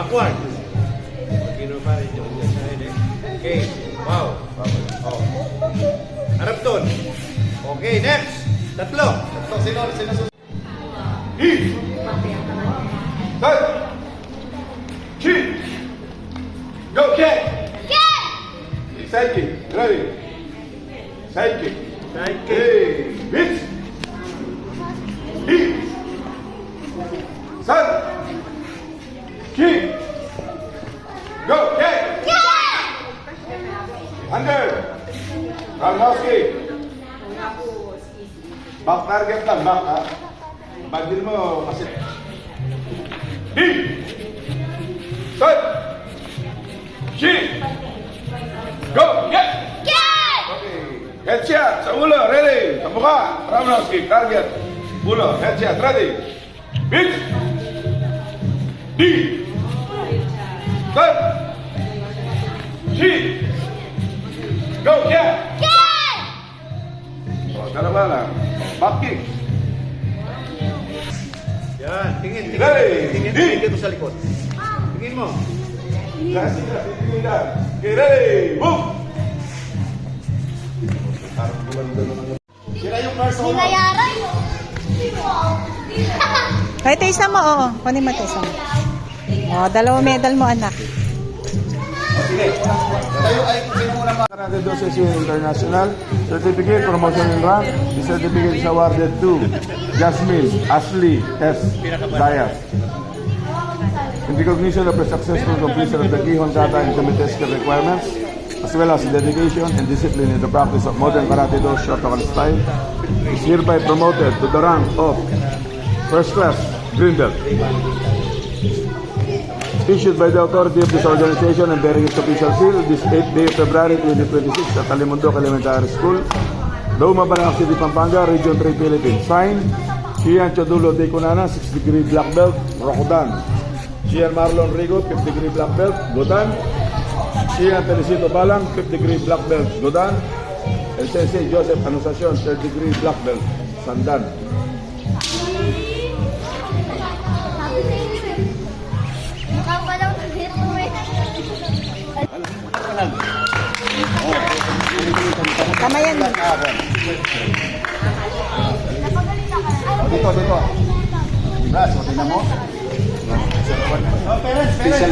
Backward. Pagkino pa rin yung side eh. Okay. Wow. Oh. Harap doon. Okay, next. Tatlo. Sino? Go, kick! Side kick. Ready? Side kick. Side kick. Hey, hit! Hit! Side! Kick! Go, kick! Under! Ramowski! Back target lang, back ha? Bagil mo kasi... Hit! Side! Kick! Go! Get! Okay. Headshot sa ulo, ready. Sa mukha, Ramowski, target. Ulo, headshot, ready. Hit! D! Side! Kick! Go! Get! O, dalawa lang. Back kick. Yan. Tingin. Ready. Tingin dito sa likod. Tingin mo. Last, tingin lang. Okay, ready. Move! Sira yung person. Binayaran. Kahit isa mo, oo. Kunin mo isa mo. O, dalawa medal mo, anak. Sige. Tayo ay muna pa. Karate Do Session International Certificate Promotion in Rank. The certificate is awarded to Jasmine Ashley S. Dias. In recognition of the successful completion of the Gihon Kata and Committee skill requirements, as well as dedication and discipline in the practice of modern Karate Do Shotokan style, is hereby promoted to the rank of First Class Green Belt. Issued by the authority of this organization and bearing its official seal this 8th day of February 2026 at Talimundok Elementary School, Loma Balac City, Pampanga, Region 3, Philippines. Signed, Shian Chodulo de Cunana, 6th degree black belt, Rokudan. Shian Marlon Rigo, 5th degree black belt, Godan. Shian Teresito Balang, 5th degree black belt, Godan. El Sensei Joseph Anunciacion, 3rd degree black belt, Sandan. Mukhang walang hit mo eh. Kamayan mo. Dito. Ras, o tingnan mo. Special